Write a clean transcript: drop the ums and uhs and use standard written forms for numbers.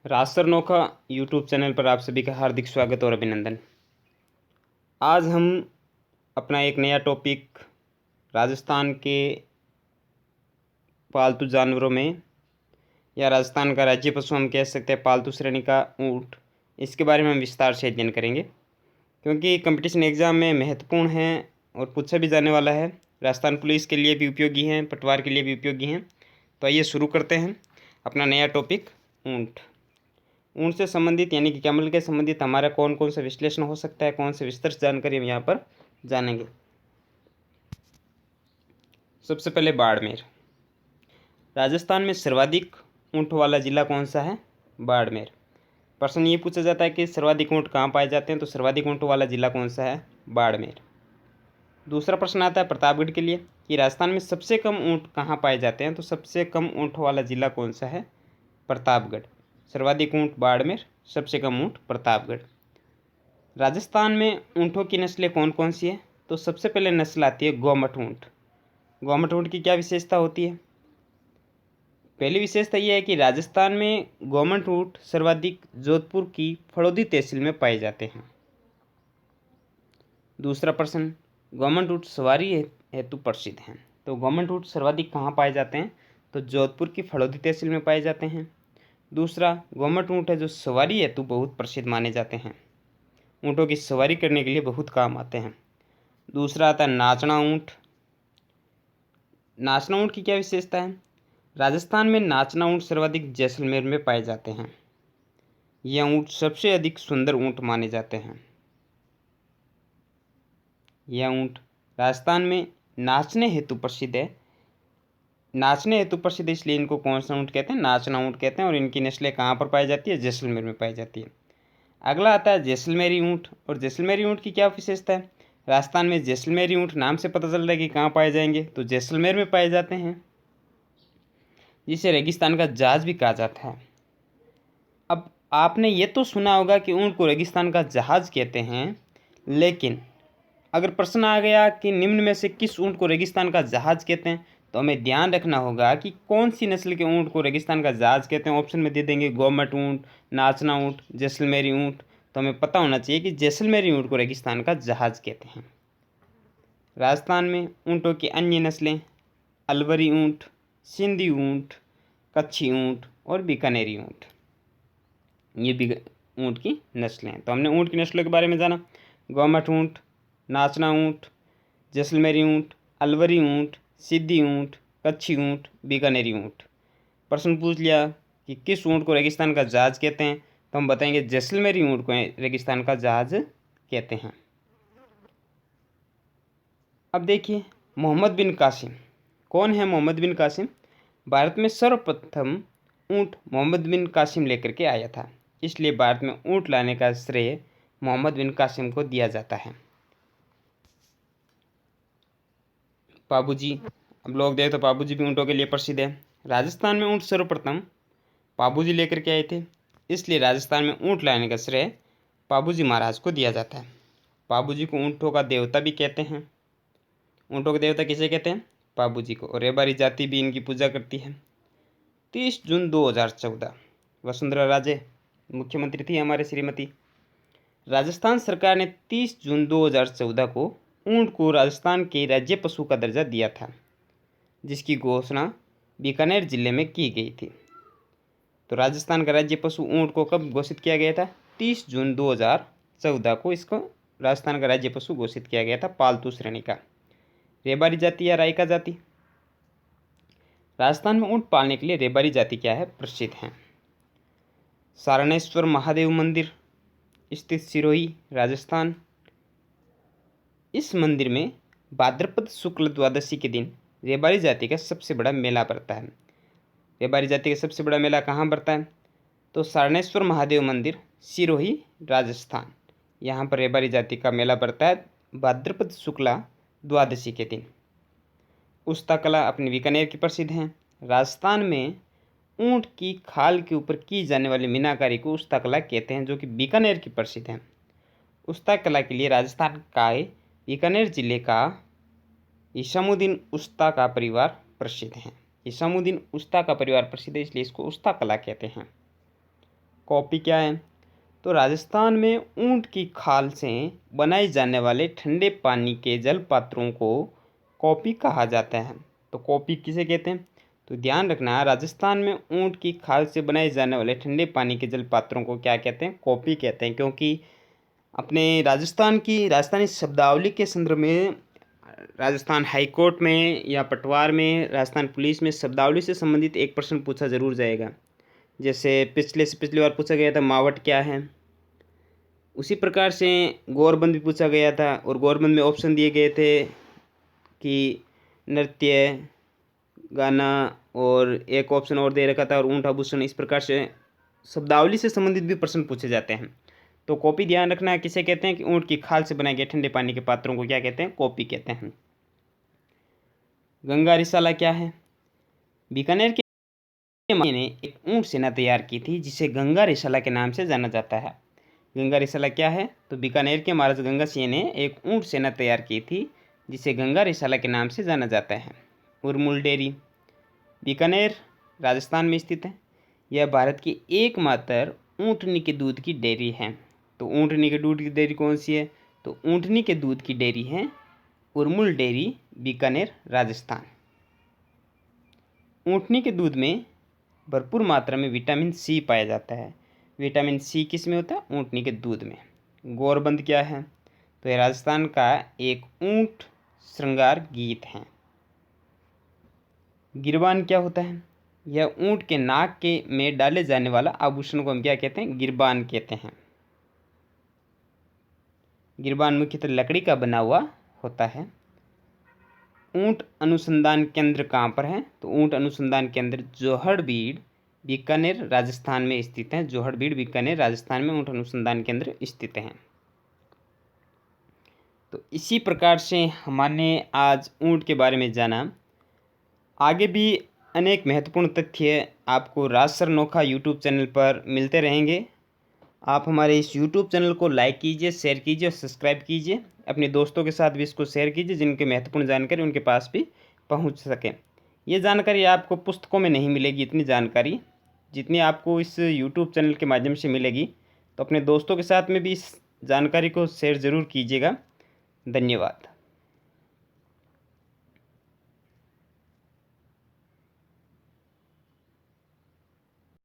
Rajsar Nokha YouTube channel पर आप सभी का हार्दिक स्वागत और अभिनंदन। आज हम अपना एक नया टॉपिक राजस्थान के पालतू जानवरों में या राजस्थान का राज्य पशु हम कह सकते हैं पालतू श्रेणी का ऊँट, इसके बारे में हम विस्तार से अध्ययन करेंगे क्योंकि कंपटीशन एग्ज़ाम में महत्वपूर्ण है और पूछा भी जाने वाला है। राजस्थान पुलिस के लिए भी उपयोगी हैं, पटवार के लिए भी उपयोगी हैं। तो आइए शुरू करते हैं अपना नया टॉपिक ऊँट। ऊँट से संबंधित यानी कि कैमल के संबंधित हमारा कौन कौन सा विश्लेषण हो सकता है, कौन से विस्तृत जानकारी हम यहाँ पर जानेंगे। सबसे पहले बाड़मेर। राजस्थान में सर्वाधिक ऊँट वाला जिला कौन सा है? बाड़मेर। प्रश्न ये पूछा जाता है कि सर्वाधिक ऊँट कहाँ पाए जाते हैं, तो सर्वाधिक ऊँट वाला जिला कौन सा है? बाड़मेर। दूसरा प्रश्न आता है प्रतापगढ़ के लिए कि राजस्थान में सबसे कम ऊँट कहाँ पाए जाते हैं, तो सबसे कम ऊँट वाला जिला कौन सा है? प्रतापगढ़। सर्वाधिक ऊँट बाड़मेर, सबसे कम ऊँट प्रतापगढ़। राजस्थान में ऊँटों की नस्लें कौन कौन सी है, तो सबसे पहले नस्ल आती है गोमट ऊँट। गोमट ऊँट की क्या विशेषता होती है? पहली विशेषता यह है कि राजस्थान में गोमट ऊँट सर्वाधिक जोधपुर की फड़ौदी तहसील में पाए जाते हैं। दूसरा प्रश्न, गोमट ऊँट सवारी हेतु प्रसिद्ध हैं, तो गोमट ऊँट सर्वाधिक कहाँ पाए जाते हैं, तो जोधपुर की फड़ौदी तहसील में पाए जाते हैं। दूसरा, गोमट ऊँट है जो सवारी हेतु बहुत प्रसिद्ध माने जाते हैं, ऊँटों की सवारी करने के लिए बहुत काम आते हैं। दूसरा आता है नाचना ऊँट। नाचना ऊँट की क्या विशेषता है? राजस्थान में नाचना ऊँट सर्वाधिक जैसलमेर में पाए जाते हैं। यह ऊँट सबसे अधिक सुंदर ऊँट माने जाते हैं। यह ऊँट राजस्थान में नाचने हेतु प्रसिद्ध है। नाचने हेतु प्रसिद्ध इसलिए इनको कौन सा ऊँट कहते हैं? नाचना ऊँट कहते हैं। और इनकी नस्लें कहाँ पर पाई जाती है? जैसलमेर में पाई जाती है। अगला आता है जैसलमेरी ऊँट। और जैसलमेरी ऊँट की क्या विशेषता है? राजस्थान में जैसलमेरी ऊँट नाम से पता चल रहा है कि कहाँ पाए जाएंगे, तो जैसलमेर में पाए जाते हैं, जिसे रेगिस्तान का जहाज भी कहा जाता है। अब आपने ये तो सुना होगा कि ऊँट को रेगिस्तान का जहाज कहते हैं, लेकिन अगर प्रश्न आ गया कि निम्न में से किस ऊँट को रेगिस्तान का जहाज कहते हैं, तो हमें ध्यान रखना होगा कि कौन सी नस्ल के ऊँट को रेगिस्तान का जहाज कहते हैं। ऑप्शन में दे देंगे गोमट ऊँट, नाचना ऊँट, जैसलमेरी ऊँट, तो हमें पता होना चाहिए कि जैसलमेरी ऊँट को रेगिस्तान का जहाज कहते हैं। राजस्थान में ऊँटों की अन्य नस्लें अलवरी ऊँट, सिंधी ऊँट, कच्छी ऊँट और बीकानेरी ऊँट, ये भी ऊँट की नस्लें हैं। तो हमने ऊँट की नस्लों के बारे में जाना। गोमट ऊँट, नाचना ऊँट, जैसलमेरी ऊँट, अलवरी ऊँट, सिद्धी ऊँट, कच्छी ऊँट, बीकानेरी ऊँट। प्रश्न पूछ लिया कि किस ऊँट को रेगिस्तान का जहाज कहते हैं, तो हम बताएंगे जैसलमेरी ऊँट को रेगिस्तान का जहाज कहते हैं। अब देखिए मोहम्मद बिन कासिम। कौन है मोहम्मद बिन कासिम? भारत में सर्वप्रथम ऊँट मोहम्मद बिन कासिम लेकर के आया था, इसलिए भारत में ऊँट लाने का श्रेय मोहम्मद बिन कासिम को दिया जाता है। पाबूजी, अब लोग देखें तो पाबूजी भी ऊँटों के लिए प्रसिद्ध है। राजस्थान में ऊँट सर्वप्रथम पाबूजी लेकर के आए थे, इसलिए राजस्थान में ऊँट लाने का श्रेय पाबूजी महाराज को दिया जाता है। पाबूजी को ऊँटों का देवता भी कहते हैं। ऊँटों के देवता किसे कहते हैं? पाबूजी को। और रेबारी जाति भी इनकी पूजा करती है। 30 जून 2014 वसुंधरा राजे मुख्यमंत्री थी हमारे श्रीमती। राजस्थान सरकार ने 30 जून 2014 को ऊँट को राजस्थान के राज्य पशु का दर्जा दिया था, जिसकी घोषणा बीकानेर जिले में की गई थी। तो राजस्थान का राज्य पशु ऊँट को कब घोषित किया गया था? 30 जून 2014 को इसको राजस्थान का राज्य पशु घोषित किया गया था, पालतू श्रेणी का। रेबारी जाति या रायका जाति। राजस्थान में ऊँट पालने के लिए रेबारी जाति क्या है? प्रसिद्ध है। सारणेश्वर महादेव मंदिर स्थित सिरोही, राजस्थान। इस मंदिर में भाद्रपद शुक्ल द्वादशी के दिन रेबारी जाति का सबसे बड़ा मेला पड़ता है। रेबारी जाति का सबसे बड़ा मेला कहाँ पड़ता है? तो सारणेश्वर महादेव मंदिर, सिरोही, राजस्थान। यहाँ पर रेबारी जाति का मेला पड़ता है भाद्रपद शुक्ला द्वादशी के दिन। उस्ता कला अपनी बीकानेर की प्रसिद्ध हैं। राजस्थान में ऊँट की खाल के ऊपर की जाने वाली मीनाकारी को उस्ता कला कहते हैं, जो कि बीकानेर की प्रसिद्ध है। उस्ता कला के लिए राजस्थान का बीकानेर जिले का इसामुद्दीन उस्ता का परिवार प्रसिद्ध है। इसामुद्दीन उस्ता का परिवार प्रसिद्ध है, इसलिए इसको उस्ता कला कहते हैं। कॉपी क्या है? तो राजस्थान में ऊंट की खाल से बनाए जाने वाले ठंडे पानी के जल पात्रों को कॉपी कहा जाता है। तो कॉपी किसे कहते हैं? तो ध्यान रखना, राजस्थान में ऊंट की खाल से बनाए जाने वाले ठंडे पानी के जल पात्रों को क्या कहते हैं? कॉपी कहते हैं। क्योंकि अपने राजस्थानी शब्दावली के संदर्भ में राजस्थान हाई कोर्ट में या पटवार में, राजस्थान पुलिस में शब्दावली से संबंधित एक प्रश्न पूछा जरूर जाएगा। जैसे पिछली बार पूछा गया था मावट क्या है, उसी प्रकार से गौरबंद भी पूछा गया था और गौरबंद में ऑप्शन दिए गए थे कि नृत्य, गाना और एक ऑप्शन और दे रखा था और ऊंट आभूषण। इस प्रकार से शब्दावली से संबंधित भी प्रश्न पूछे जाते हैं। तो कॉपी ध्यान रखना है किसे कहते हैं कि ऊंट की खाल से बनाए गए ठंडे पानी के पात्रों को क्या कहते हैं? कॉपी कहते हैं। गंगा रिसाला क्या है? बीकानेर के ने एक ऊंट सेना तैयार की थी जिसे गंगा रिसाला के नाम से जाना जाता है। गंगा रिसाला क्या है? तो बीकानेर के महाराज गंगा सिंह ने एक ऊंट सेना तैयार की थी जिसे गंगा रिसाला के नाम से जाना जाता है। उर्मुल डेयरी बीकानेर राजस्थान में स्थित है। यह भारत की एकमात्र ऊँटनी के दूध की डेयरी है। तो ऊँटनी के दूध की डेयरी कौन सी है? तो ऊँटनी के दूध की डेयरी है उर्मुल डेयरी, बीकानेर, राजस्थान। ऊँटनी के दूध में भरपूर मात्रा में विटामिन सी पाया जाता है। विटामिन सी किस में होता है? ऊँटनी के दूध में। गौरबंद क्या है? तो यह राजस्थान का एक ऊँट श्रृंगार गीत है। गिरबान क्या होता है? यह ऊँट के नाक के में डाले जाने वाला आभूषण को हम क्या कहते हैं? गिरबान कहते हैं। गिरबान मुख्यतः लकड़ी का बना हुआ होता है। ऊँट अनुसंधान केंद्र कहाँ पर है? तो ऊँट अनुसंधान केंद्र जोहड़बीड़, बीकानेर, राजस्थान में स्थित है। जोहड़बीड़, बीकानेर, राजस्थान में ऊँट अनुसंधान केंद्र स्थित हैं। तो इसी प्रकार से हमने आज ऊँट के बारे में जाना। आगे भी अनेक महत्वपूर्ण तथ्य आपको राज सर नोखा यूट्यूब चैनल पर मिलते रहेंगे। आप हमारे इस यूट्यूब चैनल को लाइक कीजिए, शेयर कीजिए और सब्सक्राइब कीजिए। अपने दोस्तों के साथ भी इसको शेयर कीजिए जिनके महत्वपूर्ण जानकारी उनके पास भी पहुंच सके। ये जानकारी आपको पुस्तकों में नहीं मिलेगी, इतनी जानकारी जितनी आपको इस यूट्यूब चैनल के माध्यम से मिलेगी। तो अपने दोस्तों के साथ में भी इस जानकारी को शेयर ज़रूर कीजिएगा। धन्यवाद।